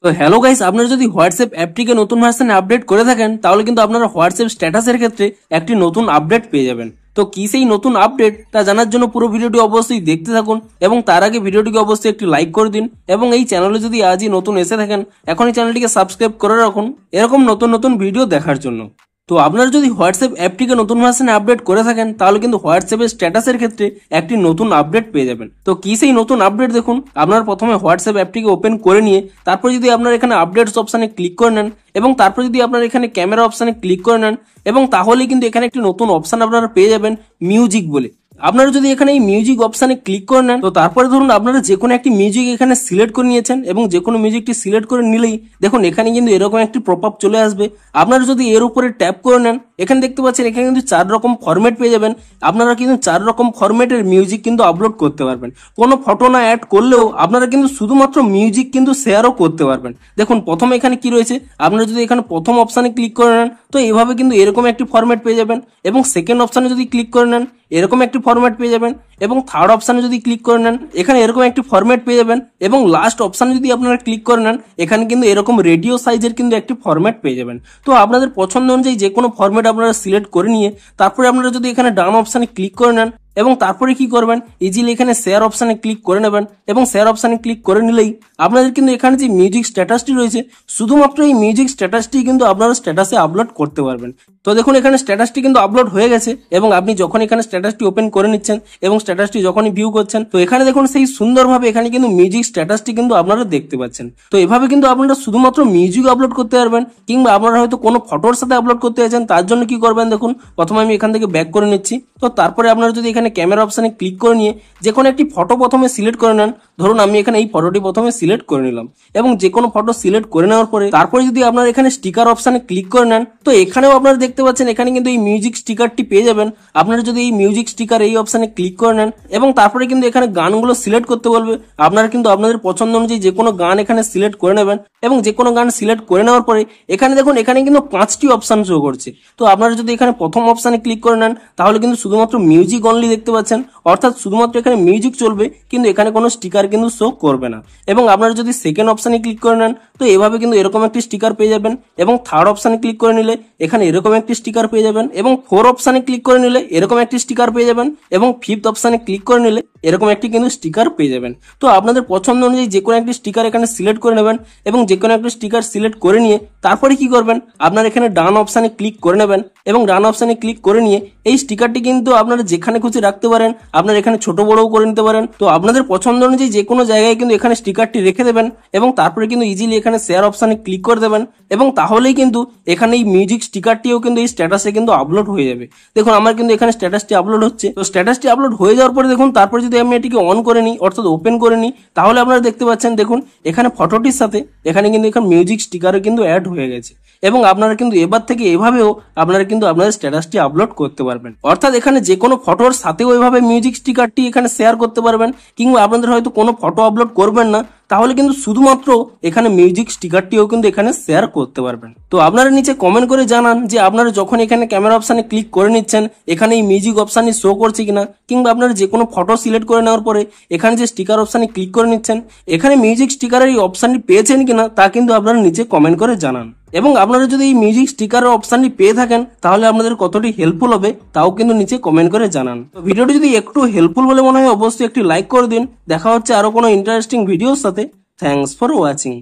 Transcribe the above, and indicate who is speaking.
Speaker 1: তো hello guys, আপনারা যদি হোয়াটসঅ্যাপ অ্যাপটিকে নতুন ভার্সনে আপডেট করে থাকেন তাহলে কিন্তু আপনারা হোয়াটসঅ্যাপ স্ট্যাটাসের ক্ষেত্রে একটি নতুন আপডেট পেয়ে যাবেন। তো কি সেই নতুন আপডেট তা জানার জন্য পুরো ভিডিওটি অবশ্যই দেখতে থাকুন এবং তার আগে ভিডিওটিকে অবশ্যই একটি লাইক করে দিন এবং এই চ্যানেলে যদি আজই নতুন এসে থাকেন এখনই চ্যানেলটিকে সাবস্ক্রাইব করে রাখুন এরকম নতুন নতুন ভিডিও দেখার জন্য। তো আপনারা যদি হোয়াটসঅ্যাপ অ্যাপটিকে নতুন ভার্সনে আপডেট করে থাকেন তাহলে কিন্তু হোয়াটসঅ্যাপের স্ট্যাটাসের ক্ষেত্রে একটি নতুন আপডেট পেয়ে যাবেন। তো কি সেই নতুন আপডেট দেখুন, আপনারা প্রথমে হোয়াটসঅ্যাপ অ্যাপটিকে ওপেন করে নিয়ে তারপর যদি আপনারা এখানে আপডেটস অপশানে ক্লিক করে নেন এবং তারপর যদি আপনারা এখানে ক্যামেরা অপশানে ক্লিক করে নেন এবং তাহলে কিন্তু এখানে একটি নতুন অপশান আপনারা পেয়ে যাবেন মিউজিক বলে। আপনারা যদি এখানে এই মিউজিক অপশানে ক্লিক করে নেন তো তারপরে ধরুন আপনারা যে কোনো একটি মিউজিক এখানে সিলেক্ট করে নিয়েছেন এবং যে কোনো মিউজিকটি সিলেক্ট করে নিলেই দেখুন এখানে কিন্তু এরকম একটি পপআপ চলে আসবে। আপনারা যদি এর উপরে ট্যাপ করে নেন এখানে দেখতে পাচ্ছেন এখানে কিন্তু 4 রকম ফরম্যাট পেয়ে যাবেন। আপনারা কিন্তু 4 রকম ফরম্যাটের মিউজিক কিন্তু আপলোড করতে পারবেন। কোনো ফটো না অ্যাড করলেও আপনারা কিন্তু শুধুমাত্র মিউজিক কিন্তু শেয়ারও করতে পারবেন। দেখুন প্রথমে এখানে কি রয়েছে, আপনারা যদি এখানে প্রথম অপশানে ক্লিক করে নেন তো এইভাবে কিন্তু এরকম একটি ফরম্যাট পেয়ে যাবেন এবং সেকেন্ড অপশানে যদি ক্লিক করে নেন এরকম একটি ফরম্যাট পেয়ে যাবেন এবং থার্ড অপশানে যদি ক্লিক করে নেন এখানে এরকম একটি ফরম্যাট পেয়ে যাবেন এবং লাস্ট অপশানে যদি আপনারা ক্লিক করে নেন এখানে কিন্তু এরকম রেডিও সাইজের কিন্তু একটি ফরম্যাট পেয়ে যাবেন। তো আপনাদের পছন্দ অনুযায়ী যে কোনো ফরম্যাট আপনারা সিলেক্ট করে নিয়ে তারপরে আপনারা যদি এখানে ডান অপশানে ক্লিক করে নেন এবং তারপরে কি করবেন, ইজিলি এখানে শেয়ার অপশানে ক্লিক করে নেবেন এবং শেয়ার অপশানে ক্লিক করে নিলেই আপনাদের কিন্তু এখানে যে মিউজিক স্ট্যাটাসটি রয়েছে শুধুমাত্র এই মিউজিক স্ট্যাটাসটি কিন্তু আপনারা স্ট্যাটাসে আপলোড করতে পারবেন। তো দেখুন এখানে স্ট্যাটাসটি কিন্তু আপলোড হয়ে গেছে এবং আপনি যখন এখানে স্ট্যাটাসটি ওপেন করে নিচ্ছেন এবং স্ট্যাটাসটি যখনই ভিউ করছেন তো এখানে দেখুন সেই সুন্দরভাবে এখানে কিন্তু মিউজিক স্ট্যাটাসটি কিন্তু আপনারা দেখতে পাচ্ছেন। তো এভাবে কিন্তু আপনারা শুধুমাত্র মিউজিক আপলোড করতে পারবেন কিংবা আপনারা হয়তো কোনো ফটোর সাথে আপলোড করতে চাইছেন, তার জন্য কি করবেন দেখুন প্রথমে আমি এখান থেকে ব্যাক করে নিচ্ছি। তো তারপরে আপনারা যদি এখানে ক্যামেরা অপশানে ক্লিক করে নিয়ে যে কোনো একটি ফটো প্রথমে সিলেক্ট করে নেন, ধরুন আমি এখানে এই ফটোটি প্রথমে সিলেক্ট করে নিলাম এবং যে কোনো ফটো সিলেক্ট করে নেওয়ার পরে তারপরে যদি আপনারা এখানে স্টিকার অপশানে ক্লিক করে নেন তো এখানেও আপনারা দেখতে পাচ্ছেন এখানে কিন্তু এই মিউজিক স্টিকারটি পেয়ে যাবেন। আপনারা যদি এই মিউজিক স্টিকার এই অপশানে ক্লিক করে নেন এবং তারপরে কিন্তু এখানে গানগুলো সিলেক্ট করতে বলবে, আপনারা কিন্তু আপনাদের পছন্দ অনুযায়ী যে কোনো গান এখানে সিলেক্ট করে নেবেন এবং যে কোনো গান সিলেক্ট করে নেওয়ার পরে এখানে দেখুন এখানে কিন্তু 5টি অপশান শো করছে। তো আপনারা যদি এখানে প্রথম অপশানে ক্লিক করে নেন তাহলে কিন্তু শুধুমাত্র মিউজিক অনলি দেখতে পাচ্ছেন, অর্থাৎ শুধুমাত্র এখানে মিউজিক চলবে কিন্তু এখানে কোনো স্টিকার কিন্তু শো করবে না। এবং আপনারা যদি সেকেন্ড অপশানে ক্লিক করে নেন তো এভাবে কিন্তু এরকম একটি স্টিকার পেয়ে যাবেন এবং থার্ড অপশানে ক্লিক করে নিলে এখানে এরকম একটি স্টিকার পেয়ে যাবেন এবং ফোর্থ অপশানে ক্লিক করে নিলে এরকম একটি স্টিকার পেয়ে যাবেন এবং ফিফথ অপশানে ক্লিক করে নিলে এরকম একটি কিন্তু স্টিকার পেয়ে যাবেন। তো আপনাদের পছন্দ অনুযায়ী যে কোনো একটি স্টিকার এখানে সিলেক্ট করে নেবেন এবং যে কোনো একটি স্টিকার সিলেক্ট করে নিয়ে তারপরে কি করবেন, আপনারা এখানে ডান অপশানে ক্লিক করে নেবেন এবং ডান অপশানে ক্লিক করে নিয়ে এই স্টিকারটি কিন্তু আপনারা যেখানে খুশি রাখতে পারেন, আপনারা এখানে ছোট বড়ও করে নিতে পারেন। তো আপনাদের পছন্দ অনুযায়ী যে কোনো জায়গায় কিন্তু এখানে স্টিকারটি রেখে দেবেন এবং তারপরে কিন্তু ইজিলি এখানে শেয়ার অপশানে ক্লিক করে দেবেন এবং তাহলেই কিন্তু এখানে এই মিউজিক স্টিকারটিও কিন্তু এই স্ট্যাটাসে কিন্তু আপলোড হয়ে যাবে। দেখুন আমার কিন্তু এখানে স্ট্যাটাসটি আপলোড হচ্ছে। তো স্ট্যাটাসটি আপলোড হয়ে যাওয়ার পরে দেখুন তারপরে যদি আমি এটিকে অন করে নিই অর্থাৎ ওপেন করে নিই তাহলে আপনারা দেখতে পাচ্ছেন দেখুন এখানে ফটোটির সাথে এখানে কিন্তু এখানে মিউজিক স্টিকারও কিন্তু অ্যাড হয়ে গেছে এবং আপনারা কিন্তু এবার থেকে এভাবেও আপনারা কিন্তু আপনাদের স্ট্যাটাসটি আপলোড করতে পারবেন। অর্থাৎ এখানে যে কোনো ফটোর সাথেও এভাবে মিউজিক স্টিকারটি এখানে শেয়ার করতে পারবেন কিংবা আপনাদের হয়তো কোনো ফটো আপলোড করবেন না তাহলে কিন্তু শুধুমাত্র এখানে মিউজিক স্টিকারটিও কিন্তু এখানে শেয়ার করতে পারবেন। তো আপনারা নিচে কমেন্ট করে জানান যে আপনারা যখন এখানে ক্যামেরা অপশানে ক্লিক করে নিচ্ছেন এখানে এই মিউজিক অপশানটি শো করছে কিনা কিংবা আপনারা যে কোনো ফটো সিলেক্ট করে নেওয়ার পরে এখানে যে স্টিকার অপশানে ক্লিক করে নিচ্ছেন এখানে মিউজিক স্টিকারের এই অপশানটি পেয়েছেন কিনা তা কিন্তু আপনারা নিচে কমেন্ট করে জানান। এবং আপনারা যদি এই মিউজিক স্টিকারের অপশানটি পেয়ে থাকেন তাহলে আপনাদের কতটি হেল্পফুল হবে তাও কিন্তু নিচে কমেন্ট করে জানান। তো ভিডিওটি যদি একটু হেল্পফুল বলে মনে হয় অবশ্যই একটি লাইক করে দিন। দেখা হচ্ছে আরো কোনো ইন্টারেস্টিং ভিডিওর সাথে। Thanks for watching.